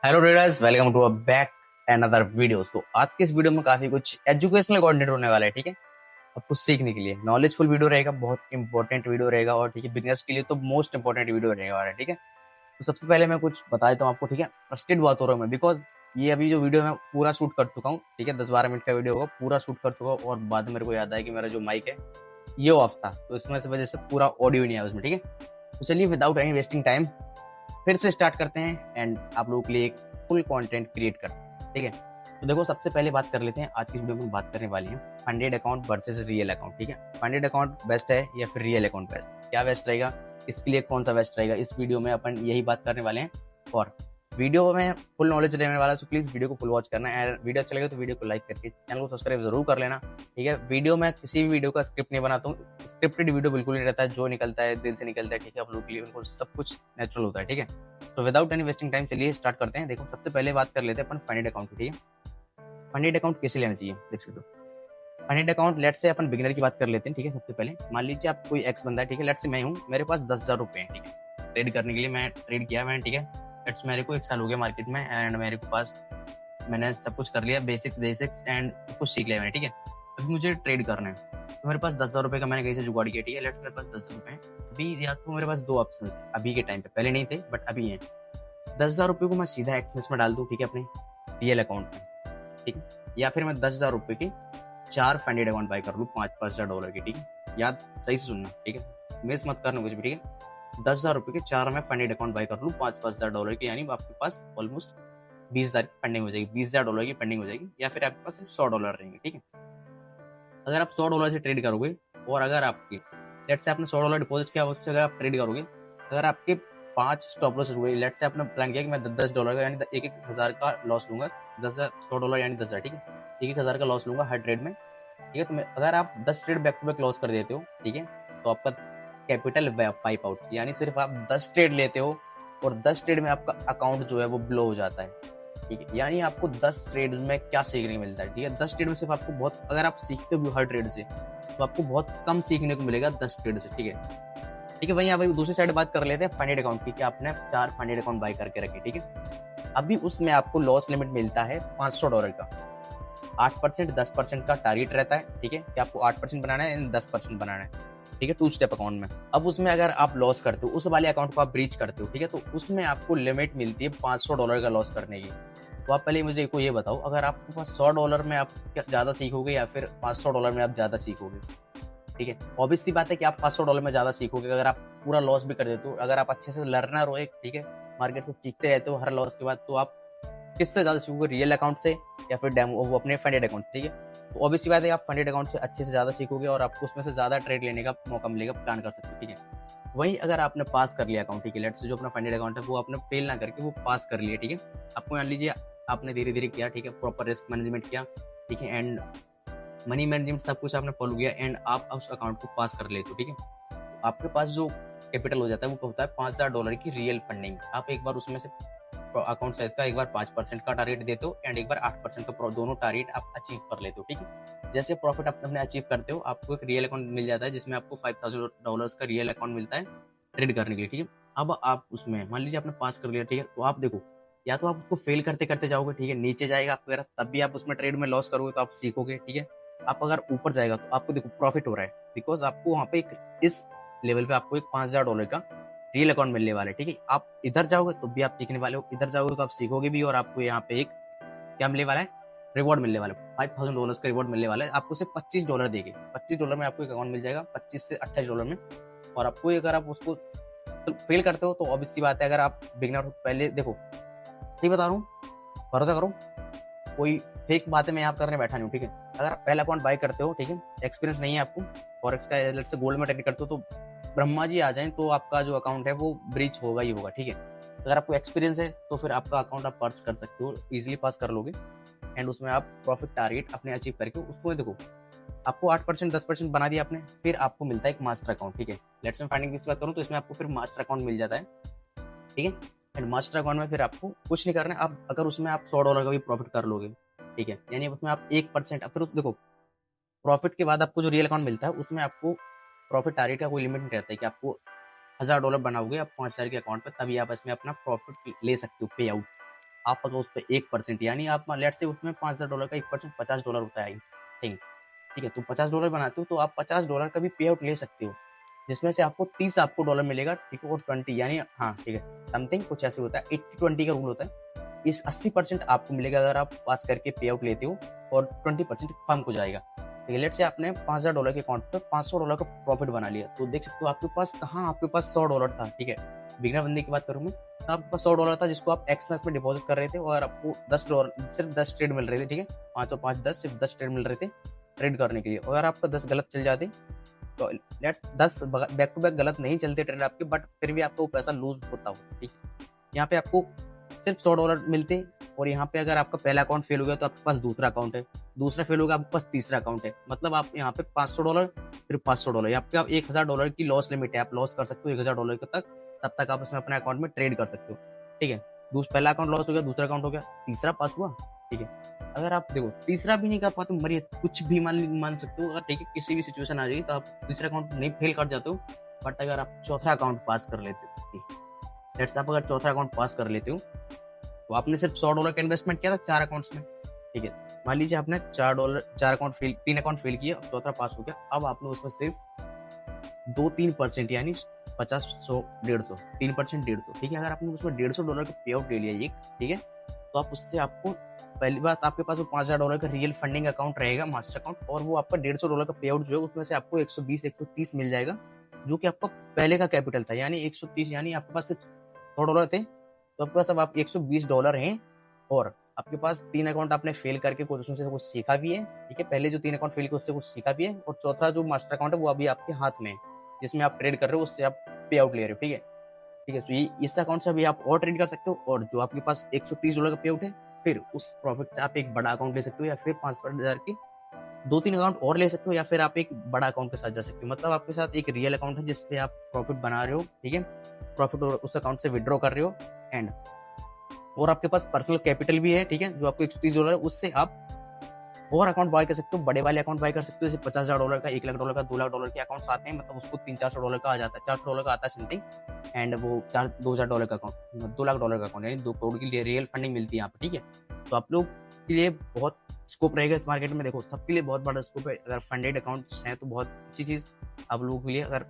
Hello traders, welcome to a back another video. तो आज के इस वीडियो में काफी कुछ एजुकेशनल कंटेंट होने वाला है। ठीक है, अब कुछ सीखने के लिए नॉलेजफुल वीडियो रहेगा, बहुत इंपॉर्टेंट वीडियो रहेगा। और ठीक है, बिगनर्स के लिए तो मोस्ट इंपॉर्टेंट वीडियो रहेगा वाला। ठीक है, तो सबसे पहले मैं कुछ बता देता हूँ आपको। ठीक है, ट्रस्टेड बात हो रहा हूँ मैं, बिकॉज ये अभी जो वीडियो मैं पूरा शूट कर चुका हूँ। ठीक है, 10-12 मिनट का वीडियो होगा, पूरा शूट कर चुका हूँ। और बाद में मेरे को याद आया कि मेरा जो माइक है ये ऑफ था, तो इसमें से वजह से पूरा ऑडियो नहीं आया उसमें। ठीक है, तो चलिए विदाउट एनी वेस्टिंग टाइम फिर से स्टार्ट करते हैं एंड आप लोगों के लिए एक फुल कंटेंट क्रिएट करते हैं। ठीक है, तो देखो सबसे पहले बात कर लेते हैं। आज की वीडियो में बात करने वाली है funded account versus real account. ठीक है, फंडेड अकाउंट बेस्ट है या फिर रियल अकाउंट बेस्ट, क्या बेस्ट रहेगा, इसके लिए कौन सा बेस्ट रहेगा, इस वीडियो में अपन यही बात करने वाले हैं। और वीडियो में फुल नॉलेज लेने वाला है, तो प्लीज वीडियो को फुल वॉच करना है। वीडियो अच्छा लगे तो वीडियो को लाइक करके चैनल को सब्सक्राइब जरूर कर लेना। ठीक है, वीडियो में किसी भी वीडियो का स्क्रिप्ट नहीं बनाता हूँ, स्क्रिप्टेड वीडियो बिल्कुल नहीं रहता है, जो निकलता है दिल से निकलता है। ठीक है, आप लोगों के लिए उनको सब कुछ नेचुरल होता है। ठीक है, तो विदाउट एनी वेस्टिंग टाइम चलिए स्टार्ट करते हैं। देखो सबसे पहले बात कर लेते हैं अपन फंडेड अकाउंट की। ठीक है, फंडेड अकाउंट कैसे लेना चाहिए देख सकते हो। फंडेड अकाउंट लेट से अपन बिगिनर की बात कर लेते हैं। ठीक है, सबसे पहले मान लीजिए आप कोई एक्स बंदा है। ठीक है, लेट से मैं हूँ, मेरे पास 10,000 रुपए हैं। ठीक है, ट्रेड करने के लिए मैं ट्रेड किया मैंने। ठीक है, लेट्स मेरे को 1 साल हो गया मार्केट में एंड मेरे को पास मैंने सब कुछ कर लिया, बेसिक्स बेसिक्स एंड कुछ सीख लिया मैंने। ठीक है, अभी मुझे ट्रेड करना है, तो मेरे पास 10,000 रुपए का मैंने कहीं से जुगाड़ किया। ठीक है, लेट्स मेरे पास 10,000 रुपए हैं अभी। या तो मेरे पास दो ऑप्शन अभी के टाइम पे, पहले नहीं थे बट अभी है। 10,000 रुपए को मैं सीधा एक्सप्रेस में डाल दूं, ठीक है, अपने रियल अकाउंट में। ठीक है, या फिर मैं 10,000 रुपए के 4 फंडेड अकाउंट बाय कर लूँ 5-5 हज़ार डॉलर के। ठीक है, याद सही से सुनना। ठीक है, मिस मत करना कुछ भी। ठीक है, 10,000 रुपए के 4 मैं फंडेड अकाउंट बाय कर लूँ 5-5 हज़ार डॉलर के, यानी आपके पास ऑलमोस्ट 20,000 की फंडिंग हो जाएगी, 20,000 डॉलर की फंडिंग हो जाएगी। या फिर आपके पास सिर्फ $100 रहेंगे। ठीक है, अगर आप $100 से ट्रेड करोगे और अगर आपके लेट से आपने $100 डिपॉजिट किया, उससे अगर आप ट्रेड करोगे, अगर आपके 5 स्टॉप लॉस हुए, लेट से आपने प्लान किया कि मैं 10-10 डॉलर का यानी 1-1 हज़ार का लॉस लूंगा, 10,000 $100 यानी 10,000। ठीक है, 1-1 हज़ार का लॉस लूंगा हर ट्रेड में। ठीक है, तो अगर आप 10 trade back to back loss कर देते हो, ठीक है, तो आपका कैपिटल वाइप आउट, यानी सिर्फ आप 10 ट्रेड लेते हो और 10 ट्रेड में आपका अकाउंट जो है वो ब्लो हो जाता है। ठीक है, यानी आपको 10 ट्रेड में क्या सीखने को मिलता है। ठीक है, 10 ट्रेड में सिर्फ आपको बहुत, अगर आप सीखते हो हर ट्रेड से, तो आपको बहुत कम सीखने को मिलेगा 10 ट्रेड से। ठीक है, ठीक है, वहीं आप दूसरी साइड बात कर लेते हैं फंडेड अकाउंट की, कि आपने 4 फंडेड अकाउंट बाय करके रखे। ठीक है, अभी उसमें आपको लॉस लिमिट मिलता है $500 का। 8% 10% का टारगेट रहता है। ठीक है, कि आपको 8% बनाना है एंड 10% बनाना है। ठीक है, 2 स्टेप अकाउंट में। अब उसमें अगर आप लॉस करते हो, उस वाले अकाउंट को आप ब्रीच करते हो, ठीक है, तो उसमें आपको लिमिट मिलती है $500 का लॉस करने की। तो आप पहले मुझे को ये बताओ, अगर आपके पास $100 में आप ज्यादा सीखोगे या फिर $500 में आप ज्यादा सीखोगे। ठीक है, ऑब्वियस सी बात है कि आप $500 में ज्यादा सीखोगे अगर आप पूरा लॉस भी कर देते हो। अगर आप अच्छे से लर्नर हो एक, ठीक है, मार्केट में सीखते रहते हो हर लॉस के बाद, तो आप किससे ज्यादा सीखोगे, रियल अकाउंट से या फिर डेमो वो अपने फंडेड अकाउंट। ठीक है, तो ऑब्वियस सी बात है आप फंडेड अकाउंट से अच्छे से ज्यादा सीखोगे और आपको उसमें से ज्यादा ट्रेड लेने का मौका मिलेगा, प्लान कर सकते हो। ठीक है, वही अगर आपने पास कर लिया अकाउंट, ठीक है, लेट से जो अपना फंडेड अकाउंट है वो आपने फेल ना करके वो पास कर लिया। ठीक है, आपको मान लीजिए आपने धीरे धीरे किया, ठीक है, प्रॉपर रिस्क मैनेजमेंट किया, ठीक है, एंड मनी मैनेजमेंट सब कुछ आपने फॉलो किया एंड आप उस अकाउंट को पास कर लेते हो। ठीक है, तो आपके पास जो कैपिटल हो जाता है वो होता है $5,000 की रियल फंडिंग। आप एक बार उसमें से अकाउंट साइज का एक बार 5% का टारगेट देते हो एंड एक बार 8% का, दोनों टारगेट आप अचीव कर लेते हो। ठीक है, जैसे प्रॉफिट आप अपने अचीव करते हो, आपको एक रियल अकाउंट मिल जाता है जिसमें आपको $5,000 का रियल अकाउंट मिलता है ट्रेड करने के लिए। ठीक है, अब आप उसमें मान लीजिए आपने पास कर लिया, ठीक है, तो आप देखो, या तो आप उसको फेल करते करते जाओगे, ठीक है, नीचे जाएगा आपका ग्राफ, तब भी आप उसमें ट्रेड में लॉस करोगे तो आप सीखोगे। ठीक है, आप अगर ऊपर जाएगा तो आपको देखो प्रॉफिट हो रहा है, बिकॉज आपको वहां पे इस लेवल पे आपको एक $5,000 का रियल अकाउंट मिलने वाला है। ठीक है, आप इधर जाओगे तो भी आप सीखने वाले हो, इधर जाओगे तो आप सीखोगे भी, और आपको यहाँ पे एक क्या मिलने वाला है, रिवॉर्ड मिलने वाला है, $5,000 का रिवॉर्ड मिलने वाला है। आपको सिर्फ $25 देंगे, $25 में आपको एक अकाउंट मिल जाएगा, 25 से $28 में। और आपको अगर आप उसको फेल करते हो तो ऑब्वियस सी बात है, अगर आप बिगनर हो, पहले देखो सही बता रहा हूँ, भरोसा करो, कोई फेक बातें मैं यहाँ करने बैठा नहीं हूँ। ठीक है, अगर आप पहला अकाउंट बाय करते हो, ठीक है, एक्सपीरियंस नहीं है आपको फॉरेक्स का, लेट से गोल्ड में ट्रेड करते हो, तो ब्रह्मा जी आ जाएं तो आपका जो अकाउंट है वो ब्रीच होगा ही होगा। ठीक है, अगर आपको एक्सपीरियंस है तो फिर आपका अकाउंट आप पर्च कर सकते हो, इजीली पास कर लोगे एंड उसमें आप प्रॉफिट टारगेट अपने अचीव करके उसको देखो, आपको 8% 10% बना दिया आपने, फिर आपको मिलता है एक मास्टर अकाउंट। ठीक है, लेट्स मैं फाइंडिंग की बात करूँ तो इसमें आपको फिर मास्टर अकाउंट मिल जाता है। ठीक है, एंड मास्टर अकाउंट में फिर आपको कुछ नहीं करना है, आप अगर उसमें आप $100 का भी प्रॉफिट कर लोगे, ठीक है, यानी उसमें आप 1%, फिर देखो प्रॉफिट के बाद आपको जो रियल अकाउंट मिलता है उसमें आपको प्रॉफिट टारगेट का कोई लिमिट नहीं रहता है कि आपको $1,000 बनाओगे आप 5,000 के अकाउंट पर, तभी आप इसमें अपना प्रॉफिट ले सकते हो, पे आउट। आप अगर उस पर 1% यानी आप लेट्स से उसमें $5,000 का 1% $50 होता है, ठीक ठीक है। तो $50 बनाते हो तो आप $50 का भी पे आउट ले सकते हो, जिसमें से आपको 30 आपको डॉलर मिलेगा, ठीक है, और 20 यानी हाँ ठीक है, समथिंग कुछ ऐसे होता है, 80-20 का रूल होता है। इस 80% आपको मिलेगा अगर आप पास करके पे आउट लेते हो, और 20% फर्म को जाएगा। ठीक है, लेट से आपने $5,000 के अकाउंट पर $500 का प्रॉफिट बना लिया, तो देख सकते हो आपके पास कहाँ आपके पास $100 था, ठीक है। बिगनर बंदे की बात करूँ मैं, तो आपके पास $100 था जिसको आप एक्सप्रेस में डिपॉजिट कर रहे थे, और आपको $10 सिर्फ 10 ट्रेड मिल रहे थे, ठीक है, 5 और 5 10 सिर्फ 10 ट्रेड मिल रहे थे ट्रेड करने के लिए। और अगर आपका 10 गलत चल जाते तो लेट्स 10 बैक टू बैक गलत नहीं चलते ट्रेड आपके, बट फिर भी आपको पैसा लूज होता हो, ठीक। यहाँ पे आपको सिर्फ $100 मिलते, और यहाँ पे अगर आपका पहला अकाउंट फेल हो गया तो आपके पास दूसरा अकाउंट है, दूसरा फेल होगा आपके पास तीसरा अकाउंट है, मतलब आप यहाँ पे $500 फिर $500, यहाँ पे आप $1,000 की लॉस लिमिट है, आप लॉस कर सकते हो $1,000 तक, तब तक आप उसमें अपने अकाउंट में ट्रेड कर सकते हो, ठीक है। पहला अकाउंट लॉस हो गया, दूसरा अकाउंट हो गया, तीसरा पास हुआ, ठीक है। अगर आप देखो तीसरा भी नहीं कर पाते, मरिए कुछ भी मान सकते हो, अगर ठीक है किसी भी सिचुएशन आ जाएगी तो आप तीसरा अकाउंट नहीं फेल कर जाते हो, बट अगर आप चौथा अकाउंट पास कर लेते हो, लेट्स आप अगर चौथा अकाउंट पास कर लेते हो, तो आपने सिर्फ $100 का इन्वेस्टमेंट किया था 4 अकाउंट्स में, ठीक है। मान लीजिए आपने चार अकाउंट फेल, 3 अकाउंट फेल किया, चौथा पास हो गया, अब आपने उसमें सिर्फ 2-3% यानी 50, 100, 150, 3% 150, ठीक है। अगर आपने उसमें $150 का पे आउट ले लिया एक, ठीक है, तो आप उससे आपको पहली बात आपके पास वो $5,000 का रियल फंडिंग अकाउंट रहेगा, मास्टर अकाउंट, और वो आपका $150 का पे आउट जो है उसमें से आपको 120-130 मिल जाएगा, जो कि आपका पहले का कैपिटल था, यानी 130, यानी आपके पास सिर्फ $100 थे, तो आपके पास अब आप $120 हैं, और आपके पास 3 अकाउंट आपने फेल करके कुछ उसमें से कुछ सीखा भी है, ठीक है। पहले जो 3 अकाउंट फेल किए उससे कुछ सीखा भी है, और चौथा जो मास्टर अकाउंट है वो अभी आपके हाथ में है, जिसमें आप ट्रेड कर रहे हो, उससे आप पे आउट ले रहे हो, ठीक है, ठीक है। तो ये इस अकाउंट से अभी आप और ट्रेड कर सकते हो, और जो आपके पास $130 का पे आउट है, फिर उस प्रॉफिट से आप एक बड़ा अकाउंट ले सकते हो, या फिर 5,000 की 2-3 अकाउंट और ले सकते हो, या फिर आप एक बड़ा अकाउंट के साथ जा सकते हो, मतलब आपके साथ एक रियल अकाउंट है जिसपे आप प्रॉफिट बना रहे हो, ठीक है, प्रॉफिट उस अकाउंट से विड्रॉ कर रहे हो, एंड और आपके पास पर्सनल कैपिटल भी है, ठीक है, जो आपको $130 है, उससे आप और अकाउंट बाय कर सकते हो, बड़े वाले अकाउंट बाय कर सकते हो, जैसे $50,000 का, $1,00,000 का, $2,00,000 के अकाउंट्स आते हैं, मतलब उसको $300-400 का आ जाता है, $400 का आता है समथिंग, एंड वो $2,000 का अकाउंट, $2,00,000 का अकाउंट, यानी 2 करोड़ की लिए रियल फंडिंग मिलती है यहाँ पे, ठीक है। तो आप लोग के लिए बहुत स्कोप रहेगा इस मार्केट में, देखो सबके लिए बहुत बड़ा स्कोप है, अगर फंडेड अकाउंट्स हैं तो बहुत अच्छी चीज आप लोगों के लिए, अगर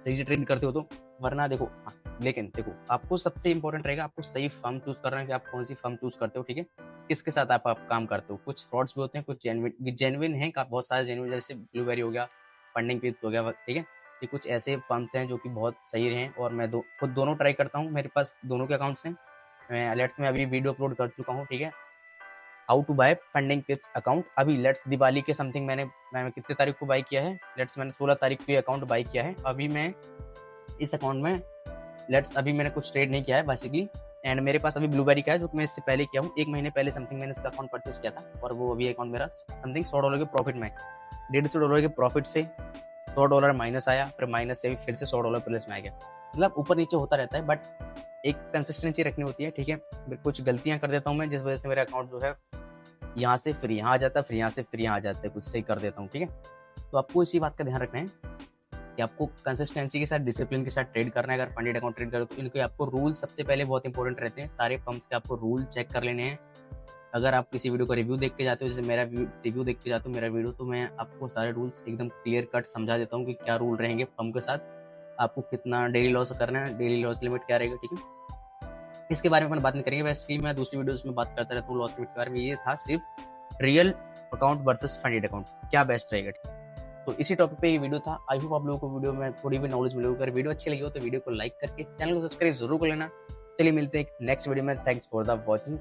सही से ट्रेड करते हो तो, वरना देखो लेकिन देखो आपको सबसे इंपॉर्टेंट रहेगा आपको सही फर्म चूज करना है कि आप कौन सी फर्म चूज करते हो, ठीक है, किसके साथ आप काम करते हो। कुछ फ्रॉड्स भी होते हैं, कुछ जेन्युइन है, बहुत सारे जेन्युइन, जैसे ब्लूबेरी हो गया, फंडिंग पे हो गया, ठीक है। ये कुछ ऐसे फर्म्स हैं जो कि बहुत सही हैं, और मैं खुद दोनों ट्राई करता हूँ, मेरे पास दोनों के अकाउंट्स हैं, मैं अलर्ट्स में अभी वीडियो अपलोड कर चुका हूँ, ठीक है, how to buy Funding Pips account. अभी लेट्स दिवाली के समथिंग मैं कितने तारीख को बाय किया है, लेट्स मैंने 16 तारीख को ये अकाउंट बाय किया है। अभी मैं इस अकाउंट में लेट्स अभी मैंने कुछ ट्रेड नहीं किया है बेसिकली, एंड मेरे पास अभी ब्लूबेरी का है जो मैं इससे पहले किया हूँ, 1 महीने पहले समथिंग मैंने इसका अकाउंट परचेस किया था, और वो अभी अकाउंट मेरा समथिंग $100 के प्रॉफिट में, $150 के प्रॉफिट से $100 माइनस आया, फिर माइनस से फिर से $100 प्लस में आ गया, मतलब ऊपर नीचे होता रहता है, बट एक कंसिस्टेंसी रखनी होती है, ठीक है। कुछ गलतियां कर देता हूँ मैं, जिस वजह से मेरा अकाउंट जो है यहाँ से फिर यहाँ आ जाता है, फिर यहाँ से फिर यहाँ आ जाता है, कुछ सही कर देता हूँ, ठीक है। तो आपको इसी बात का ध्यान रखना है कि आपको कंसिस्टेंसी के साथ, डिसिप्लिन के साथ ट्रेड करना है। अगर फंडेड अकाउंट ट्रेड करो तो इनके आपको रूल सबसे पहले बहुत इंपॉर्टेंट रहते हैं, सारे फर्म्स के आपको रूल चेक कर लेने हैं। अगर आप किसी वीडियो का रिव्यू देख के जाते हो, जैसे मेरा रिव्यू देख के जाते हो मेरा वीडियो, तो मैं आपको सारे रूल्स एकदम क्लियर कट समझा देता हूँ कि क्या रूल रहेंगे फर्म के साथ, आपको कितना डेली लॉस करना है, डेली लॉस लिमिट क्या रहेगा, ठीक है। इसके बारे में अपन बात नहीं करेंगे, वैसे मैं दूसरी वीडियोस में बात करता रहता हूँ लॉस लिमिट के बारे में। ये था सिर्फ real account versus funded account क्या बेस्ट रहेगा, तो इसी टॉपिक पे ये वीडियो था। आई होप आप लोगों को वीडियो में थोड़ी भी नॉलेज मिलेगी। अगर वीडियो अच्छी लगी हो तो वीडियो को लाइक करके चैनल को सब्सक्राइब जरूर कर लेना। चलिए मिलते हैं नेक्स्ट वीडियो में। Thanks for the watching.